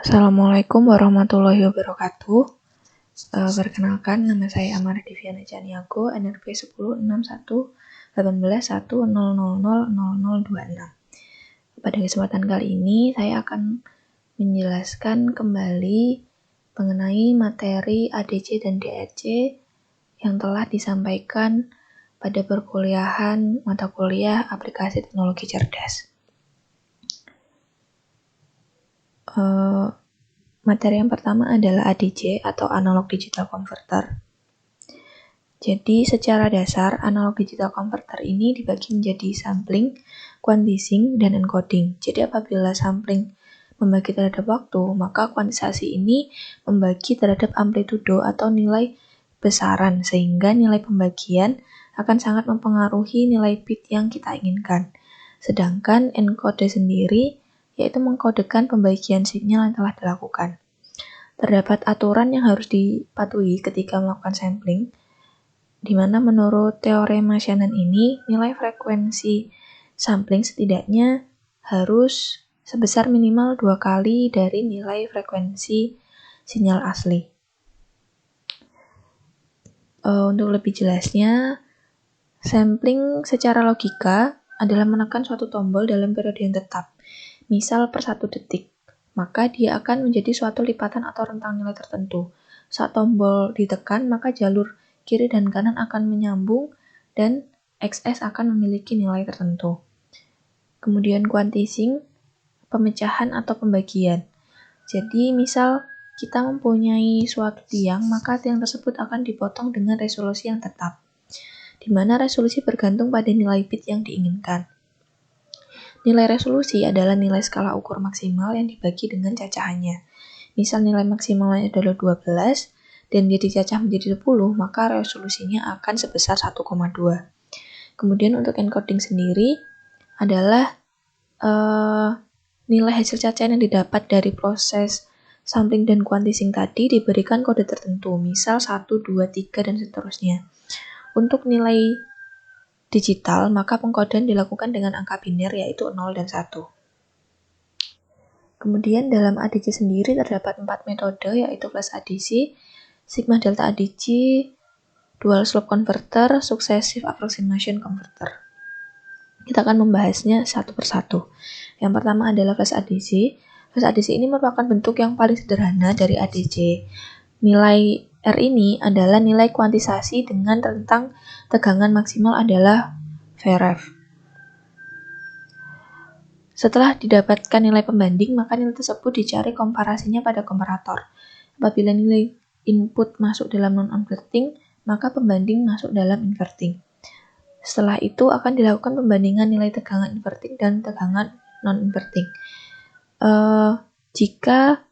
Assalamualaikum warahmatullahi wabarakatuh. Perkenalkan, nama saya Amara Diviana Caniago, NRP 1061181110000026. Pada kesempatan kali ini, saya akan menjelaskan kembali mengenai materi ADC dan DRC yang telah disampaikan pada perkuliahan mata kuliah aplikasi teknologi cerdas. Materi yang pertama adalah ADC atau Analog Digital Converter. Jadi secara dasar Analog Digital Converter ini dibagi menjadi sampling, quantizing, dan encoding. Jadi apabila sampling membagi terhadap waktu, maka kuantisasi ini membagi terhadap amplitudo atau nilai besaran, sehingga nilai pembagian akan sangat mempengaruhi nilai bit yang kita inginkan. Sedangkan encode sendiri yaitu mengkodekan pembagian sinyal yang telah dilakukan. Terdapat aturan yang harus dipatuhi ketika melakukan sampling, di mana menurut teorema Shannon ini, nilai frekuensi sampling setidaknya harus sebesar minimal 2 kali dari nilai frekuensi sinyal asli. Untuk lebih jelasnya, sampling secara logika adalah menekan suatu tombol dalam periode yang tetap, misal per 1 detik, maka dia akan menjadi suatu lipatan atau rentang nilai tertentu. Saat tombol ditekan, maka jalur kiri dan kanan akan menyambung dan XS akan memiliki nilai tertentu. Kemudian quantizing, pemecahan atau pembagian. Jadi misal kita mempunyai suatu tiang, maka tiang tersebut akan dipotong dengan resolusi yang tetap, di mana resolusi bergantung pada nilai bit yang diinginkan. Nilai resolusi adalah nilai skala ukur maksimal yang dibagi dengan cacahannya. Misal nilai maksimalnya adalah 12 dan dia dicacah menjadi 10, maka resolusinya akan sebesar 1,2. Kemudian untuk encoding sendiri adalah nilai hasil cacahan yang didapat dari proses sampling dan quantizing tadi diberikan kode tertentu, misal 1, 2, 3, dan seterusnya. Untuk nilai digital, maka pengkodean dilakukan dengan angka biner yaitu 0 dan 1. Kemudian dalam ADC sendiri terdapat 4 metode yaitu flash ADC, sigma delta ADC, dual slope converter, successive approximation converter. Kita akan membahasnya satu persatu. Yang pertama adalah flash ADC. Flash ADC ini merupakan bentuk yang paling sederhana dari ADC. Nilai R ini adalah nilai kuantisasi dengan rentang tegangan maksimal adalah Vref. Setelah didapatkan nilai pembanding, maka nilai tersebut dicari komparasinya pada komparator. Apabila nilai input masuk dalam non-inverting, maka pembanding masuk dalam inverting. Setelah itu akan dilakukan pembandingan nilai tegangan inverting dan tegangan non-inverting. Jika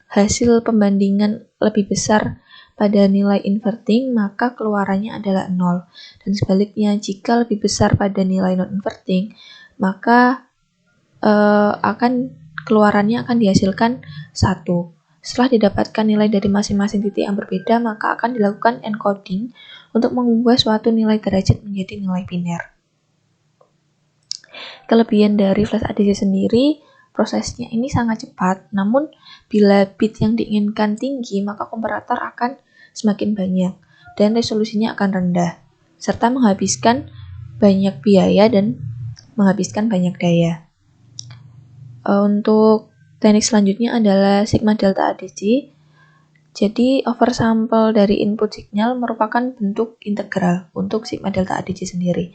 hasil pembandingan lebih besar pada nilai inverting, maka keluarannya adalah 0. Dan sebaliknya, jika lebih besar pada nilai non-inverting, maka keluarannya akan dihasilkan 1. Setelah didapatkan nilai dari masing-masing titik yang berbeda, maka akan dilakukan encoding untuk mengubah suatu nilai derajat menjadi nilai biner. Kelebihan dari flash ADC sendiri, prosesnya ini sangat cepat, namun bila bit yang diinginkan tinggi, maka komparator akan semakin banyak dan resolusinya akan rendah, serta menghabiskan banyak biaya dan menghabiskan banyak daya. Untuk teknik selanjutnya adalah sigma delta ADC. Jadi oversample dari input signal merupakan bentuk integral untuk sigma delta ADC sendiri.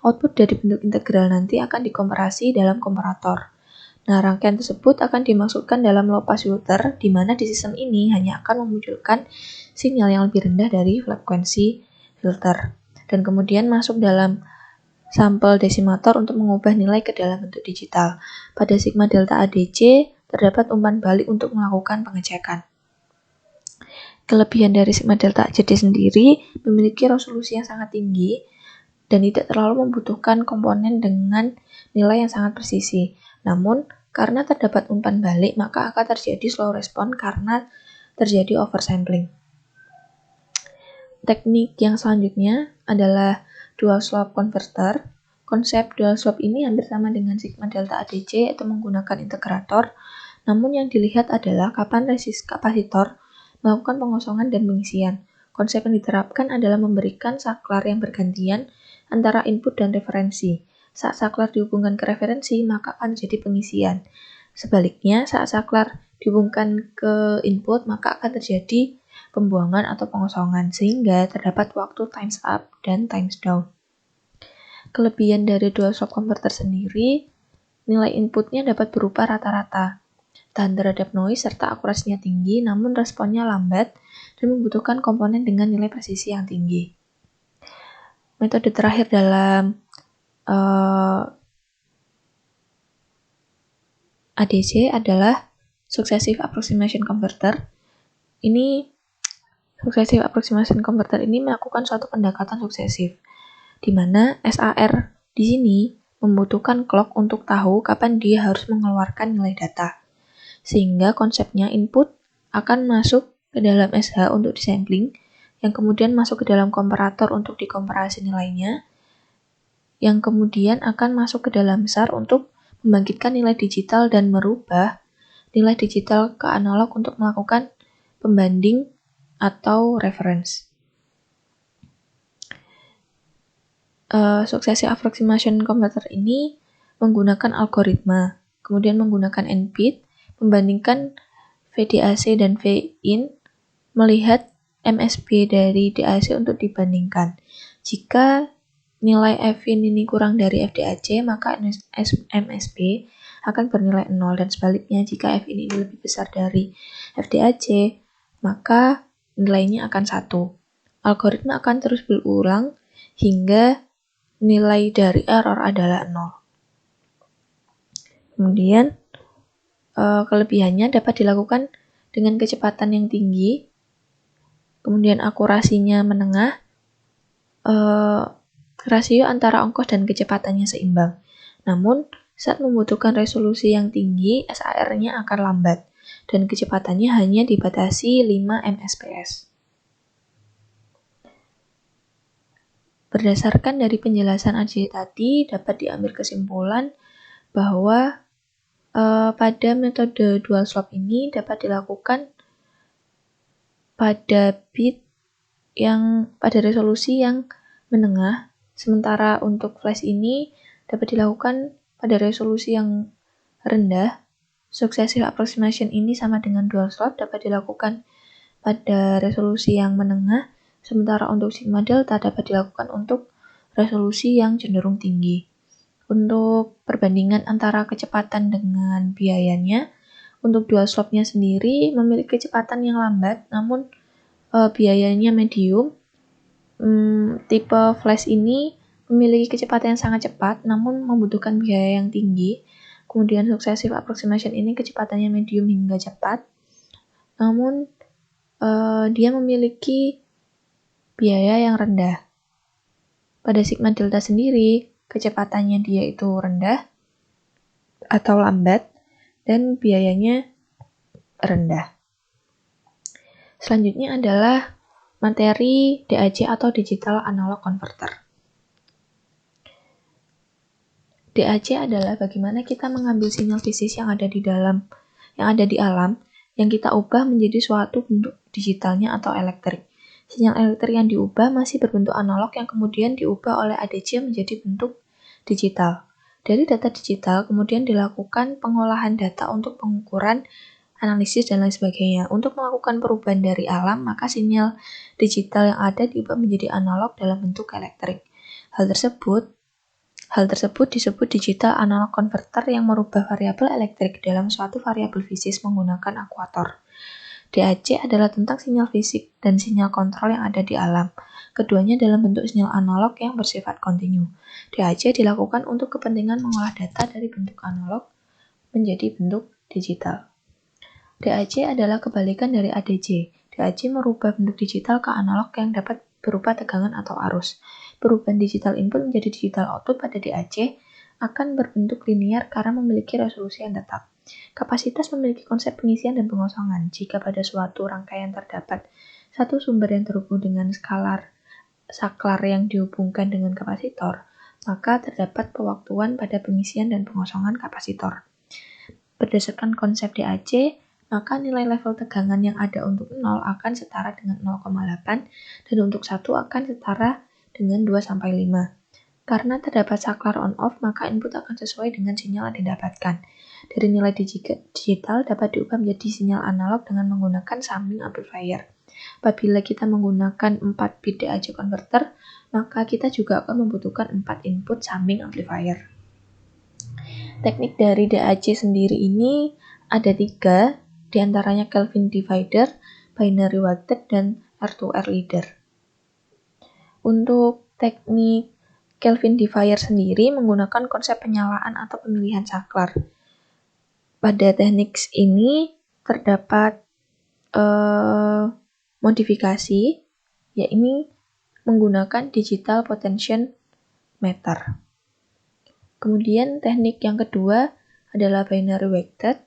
Output dari bentuk integral nanti akan dikomparasi dalam komparator. Nah, rangkaian tersebut akan dimasukkan dalam low pass filter, di mana di sistem ini hanya akan memunculkan sinyal yang lebih rendah dari frekuensi filter, dan kemudian masuk dalam sampel desimator untuk mengubah nilai ke dalam bentuk digital. Pada sigma delta ADC terdapat umpan balik untuk melakukan pengecekan. Kelebihan dari sigma delta ADC sendiri memiliki resolusi yang sangat tinggi dan tidak terlalu membutuhkan komponen dengan nilai yang sangat presisi. Namun, karena terdapat umpan balik, maka akan terjadi slow response karena terjadi oversampling. Teknik yang selanjutnya adalah dual slope converter. Konsep dual slope ini hampir sama dengan sigma delta ADC, yaitu menggunakan integrator. Namun yang dilihat adalah kapan kapasitor melakukan pengosongan dan pengisian. Konsep yang diterapkan adalah memberikan saklar yang bergantian antara input dan referensi. Saat saklar dihubungkan ke referensi, maka akan jadi pengisian. Sebaliknya, saat saklar dihubungkan ke input, maka akan terjadi pembuangan atau pengosongan, sehingga terdapat waktu times up dan times down. Kelebihan dari dual stop converter sendiri, nilai inputnya dapat berupa rata-rata, tahan terhadap noise serta akurasinya tinggi, namun responnya lambat dan membutuhkan komponen dengan nilai presisi yang tinggi. Metode terakhir dalam ADC adalah Successive Approximation Converter. Successive Approximation Converter ini melakukan suatu pendekatan suksesif, di mana SAR di sini membutuhkan clock untuk tahu kapan dia harus mengeluarkan nilai data. Sehingga konsepnya input akan masuk ke dalam SH untuk disampling, yang kemudian masuk ke dalam komparator untuk dikomparasi nilainya, yang kemudian akan masuk ke dalam SAR untuk membangkitkan nilai digital dan merubah nilai digital ke analog untuk melakukan pembanding atau reference. Successive Approximation Converter ini menggunakan algoritma, kemudian menggunakan NBIT, membandingkan VDAC dan VIN, melihat MSB dari DAC untuk dibandingkan. Jika nilai FIN ini kurang dari FDAC, maka MSB akan bernilai 0, dan sebaliknya jika FIN ini lebih besar dari FDAC, maka nilainya akan 1. Algoritma akan terus berulang hingga nilai dari error adalah 0. Kemudian kelebihannya dapat dilakukan dengan kecepatan yang tinggi, kemudian akurasinya menengah, rasio antara ongkos dan kecepatannya seimbang. Namun, saat membutuhkan resolusi yang tinggi, SAR-nya akan lambat, dan kecepatannya hanya dibatasi 5 Mbps. Berdasarkan dari penjelasan AJ tadi, dapat diambil kesimpulan bahwa pada metode dual swap ini dapat dilakukan pada bit yang pada resolusi yang menengah, sementara untuk flash ini dapat dilakukan pada resolusi yang rendah. Successive approximation ini sama dengan dual swap dapat dilakukan pada resolusi yang menengah, sementara untuk sigma delta dapat dilakukan untuk resolusi yang cenderung tinggi. Untuk perbandingan antara kecepatan dengan biayanya, untuk dual swap-nya sendiri memiliki kecepatan yang lambat, namun biayanya medium. Tipe flash ini memiliki kecepatan yang sangat cepat, namun membutuhkan biaya yang tinggi. Kemudian successive approximation ini kecepatannya medium hingga cepat, namun dia memiliki biaya yang rendah. Pada sigma delta sendiri, kecepatannya dia itu rendah atau lambat dan biayanya rendah. Selanjutnya adalah materi DAC atau Digital Analog Converter. DAC adalah bagaimana kita mengambil sinyal fisik yang ada di alam yang kita ubah menjadi suatu bentuk digitalnya atau elektrik. Sinyal elektrik yang diubah masih berbentuk analog yang kemudian diubah oleh ADC menjadi bentuk digital. Dari data digital kemudian dilakukan pengolahan data untuk pengukuran, analisis, dan lain sebagainya. Untuk melakukan perubahan dari alam, maka sinyal digital yang ada diubah menjadi analog dalam bentuk elektrik. Hal tersebut disebut digital analog converter yang merubah variabel elektrik dalam suatu variabel fisik menggunakan akuator. DAC adalah tentang sinyal fisik dan sinyal kontrol yang ada di alam. Keduanya dalam bentuk sinyal analog yang bersifat kontinu. DAC dilakukan untuk kepentingan mengolah data dari bentuk analog menjadi bentuk digital. DAC adalah kebalikan dari ADC. DAC merubah bentuk digital ke analog yang dapat berupa tegangan atau arus. Perubahan digital input menjadi digital output pada DAC akan berbentuk linear karena memiliki resolusi yang tetap. Kapasitas memiliki konsep pengisian dan pengosongan. Jika pada suatu rangkaian terdapat satu sumber yang terhubung dengan saklar yang dihubungkan dengan kapasitor, maka terdapat pewaktuan pada pengisian dan pengosongan kapasitor. Berdasarkan konsep DAC, maka nilai level tegangan yang ada untuk 0 akan setara dengan 0,8 dan untuk 1 akan setara dengan 2-5. Karena terdapat saklar on-off, maka input akan sesuai dengan sinyal yang didapatkan. Dari nilai digital dapat diubah menjadi sinyal analog dengan menggunakan summing amplifier. Apabila kita menggunakan 4 bit DAC converter, maka kita juga akan membutuhkan 4 input summing amplifier. Teknik dari DAC sendiri ini ada 3, diantaranya Kelvin divider, binary weighted, dan R2R leader. Untuk teknik Kelvin divider sendiri menggunakan konsep penyalaan atau pemilihan saklar. Pada teknik ini terdapat modifikasi, yaitu menggunakan digital potential meter. Kemudian teknik yang kedua adalah binary weighted.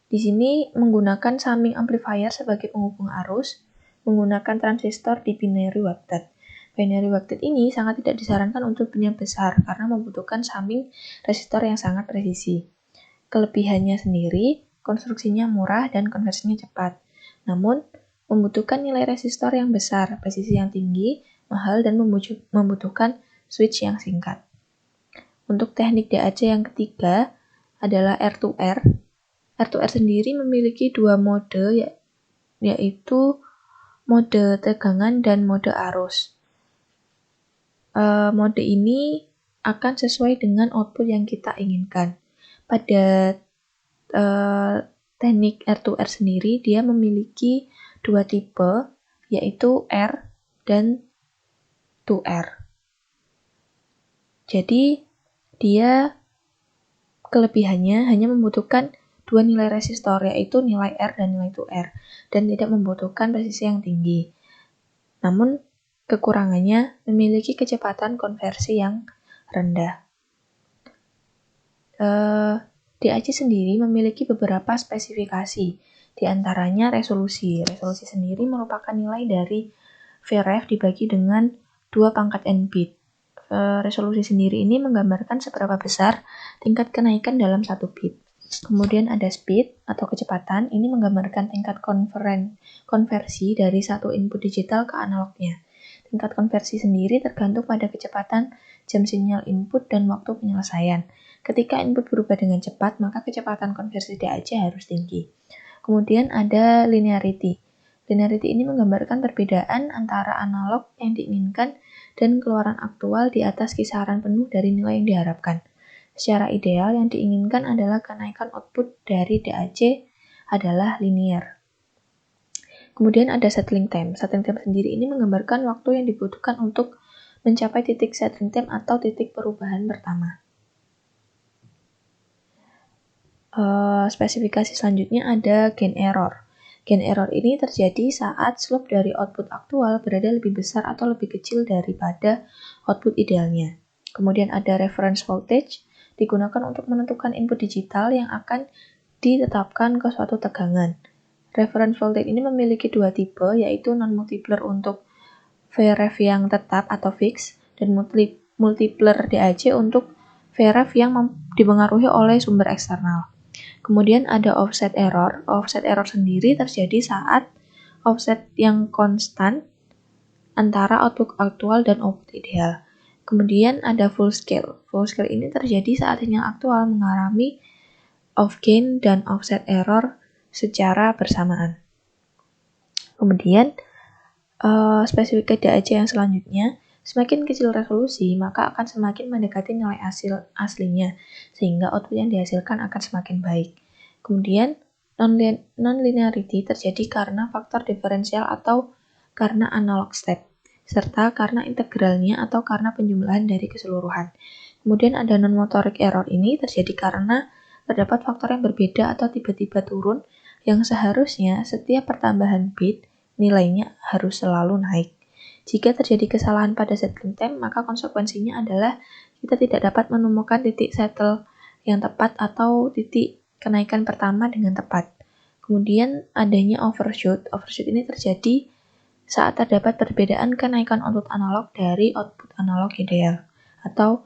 Di sini menggunakan summing amplifier sebagai penghubung arus, menggunakan transistor di binary weighted. Binary weighted ini sangat tidak disarankan untuk bit yang besar karena membutuhkan summing resistor yang sangat presisi. Kelebihannya sendiri, konstruksinya murah dan konversinya cepat. Namun, membutuhkan nilai resistor yang besar, presisi yang tinggi, mahal, dan membutuhkan switch yang singkat. Untuk teknik DAC yang ketiga adalah R2R. R2R sendiri memiliki 2 mode, yaitu mode tegangan dan mode arus. Mode ini akan sesuai dengan output yang kita inginkan. Pada teknik R2R sendiri, dia memiliki 2 tipe, yaitu R dan 2R. Jadi, dia kelebihannya hanya membutuhkan 2 nilai resistor, yaitu nilai R dan nilai 2R, dan tidak membutuhkan presisi yang tinggi. Namun, kekurangannya memiliki kecepatan konversi yang rendah. DAC sendiri memiliki beberapa spesifikasi, di antaranya resolusi. Resolusi sendiri merupakan nilai dari Vref dibagi dengan 2 pangkat n bit. Resolusi sendiri ini menggambarkan seberapa besar tingkat kenaikan dalam 1 bit. Kemudian ada speed atau kecepatan, ini menggambarkan tingkat konversi dari satu input digital ke analognya. Tingkat konversi sendiri tergantung pada kecepatan jam sinyal input dan waktu penyelesaian. Ketika input berubah dengan cepat, maka kecepatan konversi DAC harus tinggi. Kemudian ada linearity. Linearity ini menggambarkan perbedaan antara analog yang diinginkan dan keluaran aktual di atas kisaran penuh dari nilai yang diharapkan. Secara ideal, yang diinginkan adalah kenaikan output dari DAC adalah linear. Kemudian ada settling time. Settling time sendiri ini menggambarkan waktu yang dibutuhkan untuk mencapai titik settling time atau titik perubahan pertama. Spesifikasi selanjutnya ada gain error. Gain error ini terjadi saat slope dari output aktual berada lebih besar atau lebih kecil daripada output idealnya. Kemudian ada reference voltage, digunakan untuk menentukan input digital yang akan ditetapkan ke suatu tegangan. Reference voltage ini memiliki 2 tipe, yaitu non-multiplier untuk Vref yang tetap atau fix, dan multiplier DAC untuk Vref yang dipengaruhi oleh sumber eksternal. Kemudian ada offset error. Offset error sendiri terjadi saat offset yang konstan antara output aktual dan output ideal. Kemudian ada full scale. Full scale ini terjadi saat sinyal aktual mengalami off gain dan offset error secara bersamaan. Kemudian, spesifikasi DAC yang selanjutnya, semakin kecil resolusi, maka akan semakin mendekati nilai aslinya, sehingga output yang dihasilkan akan semakin baik. Kemudian, non-linearity terjadi karena faktor diferensial atau karena analog step, serta karena integralnya atau karena penjumlahan dari keseluruhan. Kemudian ada non-motoric error ini terjadi karena terdapat faktor yang berbeda atau tiba-tiba turun yang seharusnya setiap pertambahan bit nilainya harus selalu naik. Jika terjadi kesalahan pada settling time, maka konsekuensinya adalah kita tidak dapat menemukan titik settle yang tepat atau titik kenaikan pertama dengan tepat. Kemudian adanya overshoot. Overshoot ini terjadi saat terdapat perbedaan kenaikan output analog dari output analog ideal atau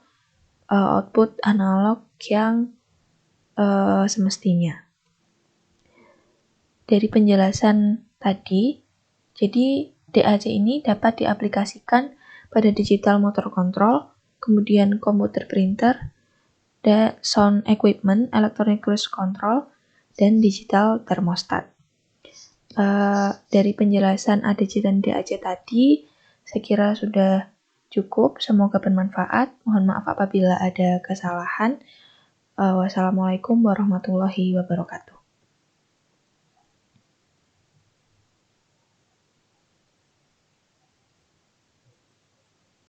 output analog yang semestinya. Dari penjelasan tadi, jadi DAC ini dapat diaplikasikan pada digital motor control, kemudian komputer printer, sound equipment, electronic cruise control, dan digital thermostat. Dari penjelasan ADC dan DAC tadi, saya kira sudah cukup. Semoga bermanfaat. Mohon maaf apabila ada kesalahan. Wassalamualaikum warahmatullahi wabarakatuh.